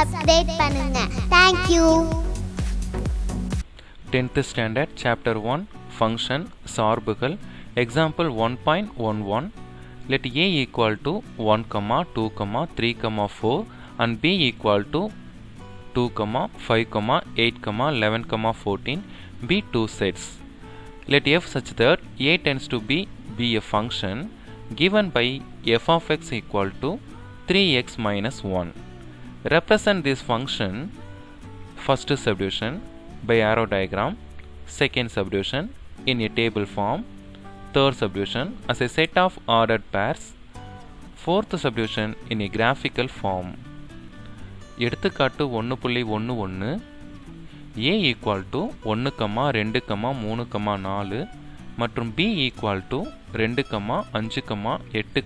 Subscribe பண்ணுங்க. Thank you. 10th standard chapter 1 function சார்புகள் example 1.11 let a equal to 1, 2, 3, 4 and b equal to 2, 5, 8, 11, 14 be two sets. Let f such that a tends to be a function given by f of x equal to 3x minus 1. Represent this function first subdivision by arrow diagram, second subdivision in a table form, third subdivision as a set of ordered pairs, fourth subdivision in a graphical form. எடுத்துக்காட்டு 1.11 a equal to 1, 2, 3, 4 மற்றும் b equal to 2, 5, 8,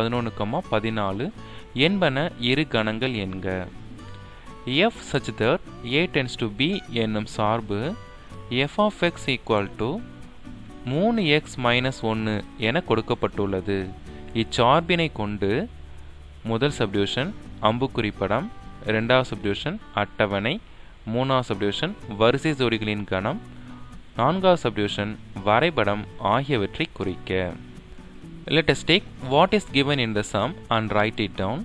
11, 14 என்பன இரு கணங்கள் என்க. f such that a tends to b என்னும் சார்பு f of x equal to 3x minus 1 என கொடுக்கப்பட்டுள்ளது. இச்சார்பினை கொண்டு முதல் சப்டிவிஷன் அம்புக்குறி படம், இரண்டாவது சப்டிவிஷன் அட்டவணை, மூணாவது சப்டிவிஷன் வரிசை ஜோடிகளின் கணம், நான்காவது சப்டிவிஷன் வரைபடம் ஆகியவற்றை குறிக்க. Let us take what is given in the sum and write it down.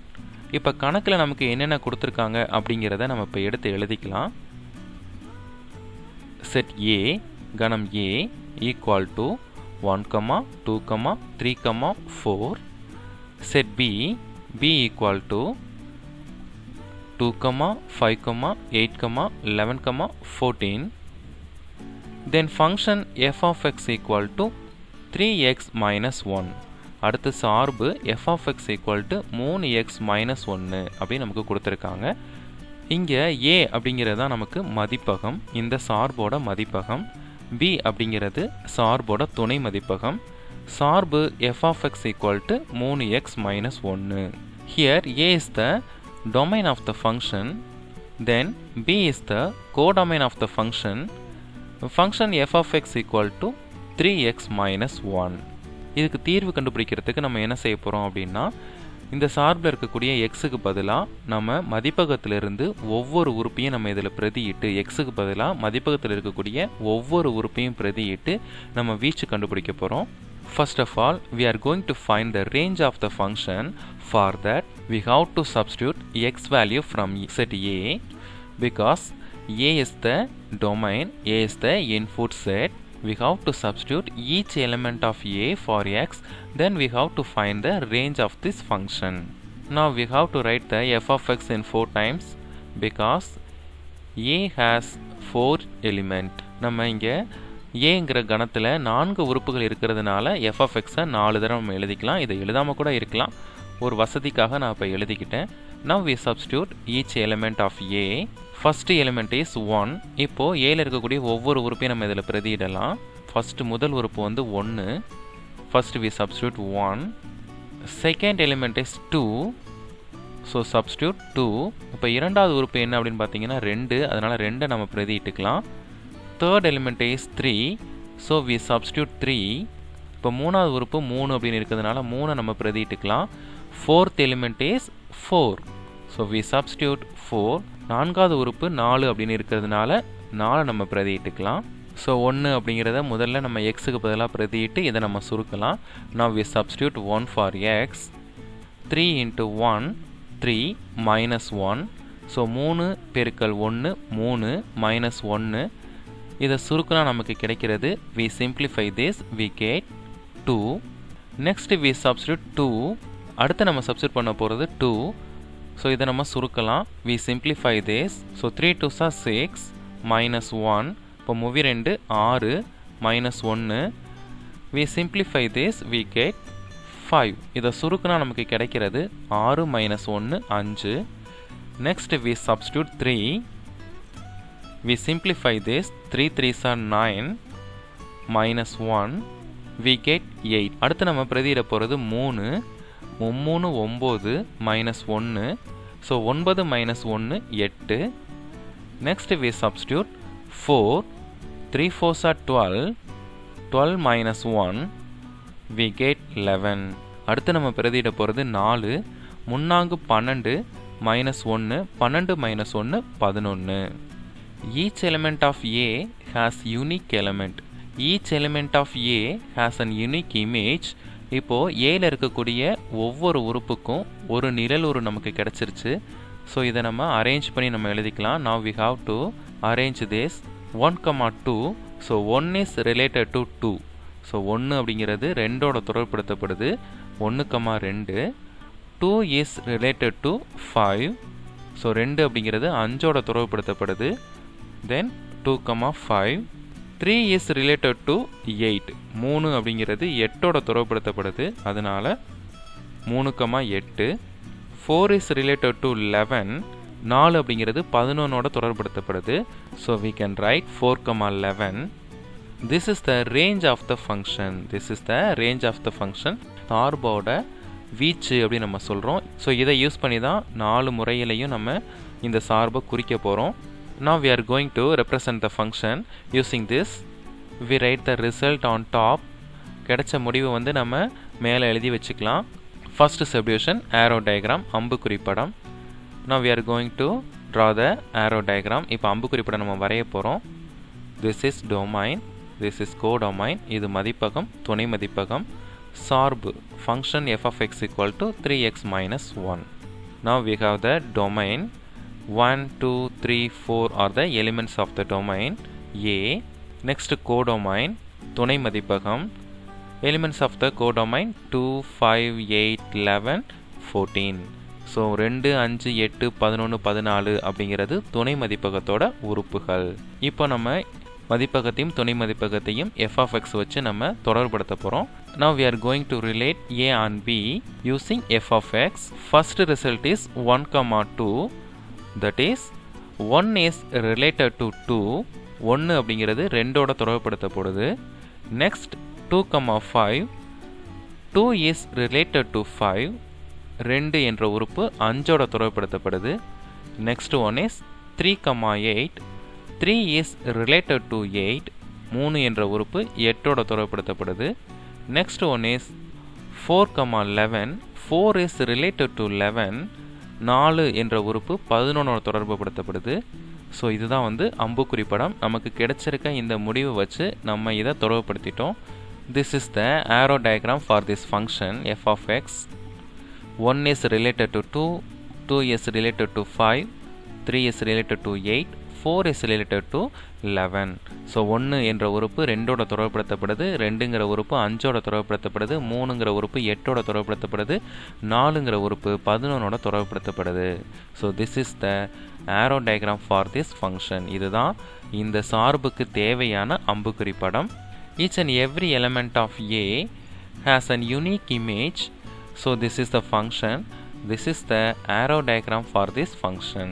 இப்போ கணக்கில் நமக்கு என்னென்ன கொடுத்துருக்காங்க அப்படிங்கிறத நம்ம இப்போ எடுத்து எழுதிக்கலாம். செட் A கணம் A equal to 1, 2, 3, 4. Set B equal to 2, 5, 8, 11, 14. Then function f of x equal to 3x minus 1. அடுத்து சார்பு f of x equal to 3x minus 1 அப்படின்னு நமக்கு கொடுத்துருக்காங்க. இங்கே a அப்படிங்கிறது தான் நமக்கு மதிப்பகம், இந்த சார்போட மதிப்பகம். b அப்படிங்கிறது சார்போட துணை மதிப்பகம். சார்பு f of x equal to 3x minus 1. Here a is the domain of the function, then b is the codomain of the function. Function f of x equal to 3x minus 1. இதுக்கு தீர்வு கண்டுபிடிக்கிறதுக்கு நம்ம என்ன செய்ய போகிறோம் அப்படின்னா, இந்த சார்பில் இருக்கக்கூடிய எக்ஸுக்கு பதிலாக நம்ம மதிப்பகத்திலிருந்து ஒவ்வொரு உறுப்பையும் நம்ம இதில் பிரதியிட்டு, எக்ஸுக்கு பதிலாக மதிப்பகத்தில் இருக்கக்கூடிய ஒவ்வொரு உறுப்பையும் பிரதியிட்டு நம்ம வீச்சு கண்டுபிடிக்க போகிறோம். First of all, we are going to find the range of the function. For that, we have to substitute x value from set A, because A is the domain, A is the input set. We have to substitute each element of A for x, then we have to find the range of this function. Now we have to write the f of x in 4 times because A has 4 element. நம்ம இங்கே ஏங்கிற கணத்தில் 4 உறுப்புகள் இருக்கிறதுனால f of x-ஐ 4 தடவை நம்ம எழுதிக்கலாம். இதை எழுதாமல் கூட இருக்கலாம், ஒரு வசதிக்காக நான் இப்போ எழுதிக்கிட்டேன். Now we substitute each element of A. First element is 1. இப்போ ஏல இருக்கக்கூடிய ஒவ்வொரு உறுப்பையும் நம்ம இதில் பிரதியிடலாம். ஃபர்ஸ்ட் முதல் உறுப்பு வந்து 1. First we substitute 1. Second element is 2. So substitute 2. இப்போ இரண்டாவது உறுப்பு என்ன அப்படின்னு பார்த்தீங்கன்னா 2, அதனால் 2 நம்ம பிரதியிட்டுக்கலாம். Third element is 3. So we substitute 3. இப்போ மூணாவது உறுப்பு 3 அப்படின்னு இருக்கிறதுனால 3 நம்ம பிரதியிட்டுக்கலாம். Fourth element is 4. So we substitute 4. நான்காவது உறுப்பு 4 அப்படின்னு இருக்கிறதுனால 4 நம்ம பிரதியிட்டுக்கலாம். ஸோ 1 அப்படிங்கிறத முதல்ல நம்ம எக்ஸுக்கு பதிலாக பிரதியிட்டு இதை நம்ம சுருக்கலாம். Now we substitute 1 for x. 3 into 1, 3 minus 1. So 3 பெருக்கல் 1, 3 minus 1. இதை சுருக்கினா நமக்கு கிடைக்கிறது. We simplify this, we get 2. Next we substitute 2. அடுத்து நம்ம சப்ஸ்டியூட் பண்ண போகிறது 2. ஸோ இதை நம்ம சுருக்கலாம். We simplify this. So 3 2s are 6 minus 1. இப்போ 2 6 minus 1. We simplify this, we get 5. இதை சுருக்கினா நமக்கு கிடைக்கிறது 6 minus 1 5. Next we substitute 3. We simplify this. 3 3s are 9 minus 1. We get 8. அடுத்து நம்ம பிரதியிட போகிறது 3. 3 9 minus 1. So 9 minus 1 8. Next we substitute 4. 3 4s are 12. 12 minus 1. We get 11. அடுத்து நம்ம பிரதியிட போகிறது 4. 3 12 -1 12 -1 11. Each element of A has unique element. Each element of A has an unique image. இப்போ ஏல இருக்கக்கூடிய ஒவ்வொரு உறுப்புக்கும் ஒரு நிழலுரு நமக்கு கிடைச்சிருச்சு. ஸோ இதை நம்ம அரேஞ்ச் பண்ணி நம்ம எழுதிக்கலாம். Now we have to arrange this 1, 2. So 1 is related to 2. So 1 அப்படிங்கிறது 2ஓட தொடர்புபடுத்தப்படுது. 1, 2. 2 is related to 5. ஸோ 2 அப்படிங்கிறது 5ஓட தொடர்புபடுத்தப்படுது. Then 2, 5. 3 is related to 8. 3 அப்படிங்கிறது 8ஓட தொடர்புபடுத்தப்படுது. அதனால 3, 8. 4 is related to 11. 4 அப்படிங்கிறது 11ஓட தொடர்புபடுத்தப்படுது. So we can write 4, 11. This is the range of the function. This is the range of the function. சார்போட வீச்சு அப்படின்னு நம்ம சொல்கிறோம். So இதை யூஸ் பண்ணி தான் 4 முறையிலையும் நம்ம இந்த சார்பை குறிக்க போகிறோம். Now we are going to represent the function using this. We write the result on top. கிடைச்ச முடிவு வந்து நம்ம மேலே எழுதி வச்சுக்கலாம். First substitution arrow diagram அம்புக்குறி படம். Now we are going to draw the arrow diagram. இப்போ அம்புக்குறி படம் நம்ம வரைய போகிறோம். This is domain. This is codomain. இது மதிப்பகம், துணை மதிப்பகம். சார்பு function f of x equal to 3x minus 1. Now we have the domain. 1, 2, 3, 4 are the elements of the domain A. Next codomain, துணை மதிப்பகம். Elements of the codomain 2, 5, 8, 11, 14. So 2, 5, 8, 11, 14 அப்படிங்கிறது துணை மதிப்பகத்தோட உறுப்புகள். இப்போ நம்ம மதிப்பகத்தையும் துணை மதிப்பகத்தையும் f of x வச்சு நம்ம தொடர்புபடுத்த போகிறோம். Now we are going to relate A and B using f of x. First result is 1, 2. That is 1 is related to 2. 1 அப்படிங்கிறது 2ஓட தொடர்புபடுத்தப்படுது. Next 2, 5. 2 is related to 5. 2 என்ற உறுப்பு 5ஓட தொடர்புபடுத்தப்படுது. Next one is 3, 8. 3 is related to 8. 3 என்ற உறுப்பு 8ஓட தொடர்புபடுத்தப்படுது. Next one is 4, 11. 4 is related to 11. 4 என்ற உறுப்பு 11ஓட தொடர்புபடுத்தப்படுது. ஸோ இதுதான் வந்து அம்புக்குறி படம். நமக்கு கிடைச்சிருக்க இந்த முடிவை வச்சு நம்ம இதை தொடர்புபடுத்திட்டோம். This is the arrow diagram for this function f of x. 1 is related to 2, 2 is related to 5, 3 is related to 8, 4 is related to 11. So 1 என்ற உறுப்பு 2ஓட தொடர்புபடுத்தப்படுது. 2ங்கிற உறுப்பு 5ஓட தொடர்புபடுத்தப்படுது. 3ங்கிற உறுப்பு 8ஓட தொடர்புபடுத்தப்படுது. 4ங்கிற உறுப்பு 11ஓட தொடர்புபடுத்தப்படுது. So this is the arrow diagram for this function. இதுதான் இந்த சார்புக்கு தேவையான அம்புக்குறி படம். Each and every element of A has an unique image. So this is the function. This is the arrow diagram for this function.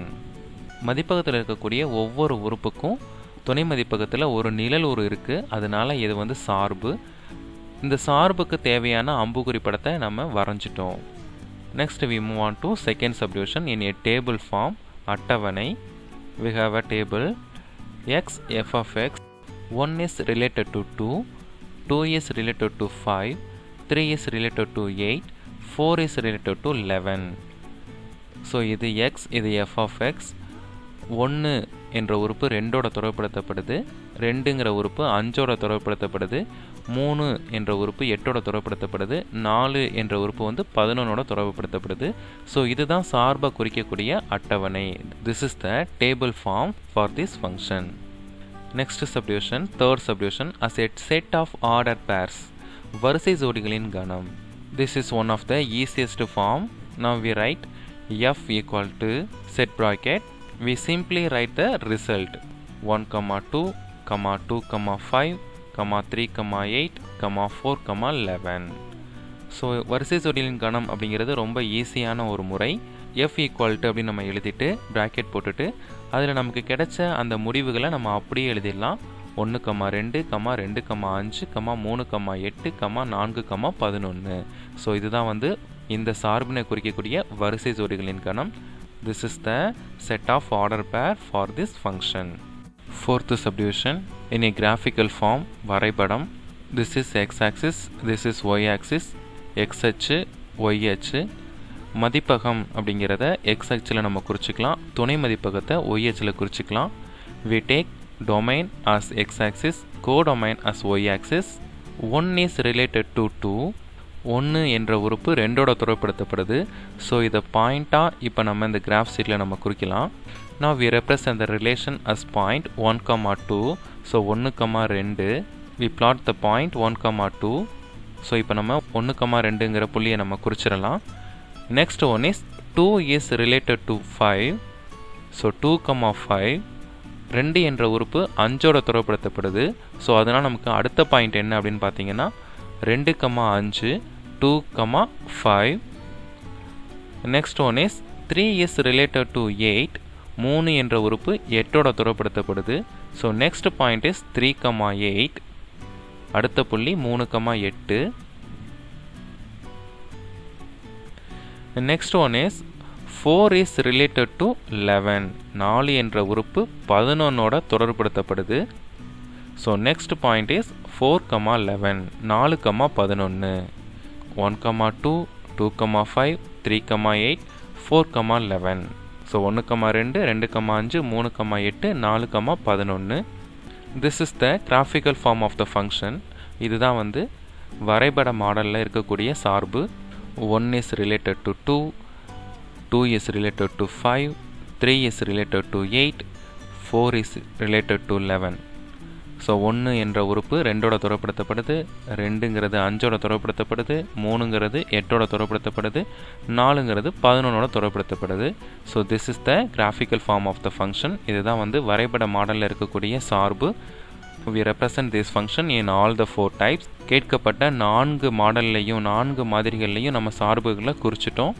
மதிப்பகத்தில் இருக்கக்கூடிய ஒவ்வொரு உறுப்புக்கும் துணை மதிப்பகத்தில் ஒரு நிழலுரு இருக்குது. அதனால இது வந்து சார்பு. இந்த சார்புக்கு தேவையான அம்புக்குறி படத்தை நம்ம வரைஞ்சிட்டோம். Next we move on to second subdivision in a table form. அட்டவணை. We have a table x f of x. 1 is related to 2, 2 is related to 5, 3 is related to 8, 4 is related to 11. So இது x, இது f of x. 1 என்ற உறுப்பு 2ஓட தொடர்புபடுத்தப்படுது. 2ங்கிற உறுப்பு 5ஓட தொடர்புபடுத்தப்படுது. 3 என்ற உறுப்பு 8ஓட தொடர்புபடுத்தப்படுது. 4 என்ற உறுப்பு வந்து 11ஓட தொடர்புபடுத்தப்படுது. ஸோ இதுதான் சார்பை குறிக்கக்கூடிய அட்டவணை. This is the table form for this function. Next subdivision, third subdivision, as a set of order pairs. வரிசை ஜோடிகளின் கணம். This is one of the easiest form. Now we write f equal to set bracket. We simply write the result 1, 2, 2, 5, 3, 8, 4, 11. So வரிசை ஜோடிகளின் கணம் அப்படிங்கிறது ரொம்ப ஈஸியான ஒரு முறை. f equal to அப்படின்னு நம்ம எழுதிட்டு ப்ராக்கெட் போட்டுட்டு அதில் நமக்கு கிடைச்ச அந்த முடிவுகளை நம்ம அப்படியே எழுதிடலாம். 1, 2, 2, 5, 3, 8, 4, 11. ஸோ இதுதான் வந்து இந்த சார்பினை குறிக்கக்கூடிய வரிசை ஜோடிகளின் கணம். This is the set of order pair for this function. Fourth subdivision in a graphical form, வரைபடம். This is x axis, this is y axis, x அச்சு, y அச்சு. மதிப்பகம் அப்படிங்கிறத எக்ஸ் அச்சில் நம்ம குறிச்சிக்கலாம், துணை மதிப்பகத்தை ஒய் அச்சில் குறிச்சிக்கலாம். we take domain as x-axis, codomain as y-axis. 1 is related to 2. 1 என்ற உறுப்பு 2ஓட தொடர்புபடுத்தப்படுது. ஸோ இதை பாயிண்ட்டாக இப்போ நம்ம இந்த கிராஃப் ஷீட்டில் நம்ம குறிக்கலாம். Now we represent the relation as point 1, 2. So 1, 2. we plot the point 1, 2. So இப்போ நம்ம 1, 2ங்கிற புள்ளியை நம்ம குறிச்சிடலாம். Next one is 2 is related to 5. So 2, 5. 2 என்ற உறுப்பு 5ஓட தொடர்புபடுத்தப்படுது. ஸோ அதனால் நமக்கு அடுத்த பாயிண்ட் என்ன அப்படின்னு பார்த்தீங்கன்னா 2, 5, 2, 5. Next one is 3 is related to 8. 3 என்ற உறுப்பு 8ஓட தொடர்புபடுத்தப்படுது. So next point is 3, 8. அடுத்த புள்ளி 3, 8. Next one is 4 is related to 11. 4 என்ற உறுப்பு 11ஓட தொடர்புபடுத்தப்படுது. So next point is 4, 11. 4, 11. 1, 2, 2, 5, 3, 8, 4, 11. So 1, 2, 2, 5, 3, 8, 4, 11. This is the graphical form of the function. இதுதான் வந்து வரைபட மாடலில் இருக்கக்கூடிய சார்பு. 1 is related to 2, 2 is related to 5, 3 is related to 8, 4 is related to 11. So 1 என்ற உறுப்பு 2ஓட தொடர்புபடுத்தப்படுது, 2ங்கிறது 5ஓட தொடர்புபடுத்தப்படுது, 3ங்கிறது 8ஓட தொடர்புபடுத்தப்படுது, 4ங்கிறது 11ஓட தொடர்புபடுத்தப்படுது. So this is the graphical form of the function. இதுதான் வந்து வரைபட மாடலில் இருக்கக்கூடிய சார்பு. we represent this function in all the 4 types. கேட்கப்பட்ட 4 மாடல்லையும் 4 மாதிரிகள்லையும் நம்ம சார்புகளை குறிச்சிட்டோம்.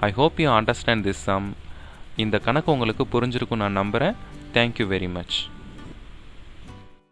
I hope you understand this sum. இந்த கணக்கு உங்களுக்கு புரிஞ்சிருக்கும் நான் நம்புகிறேன். Thank you very much.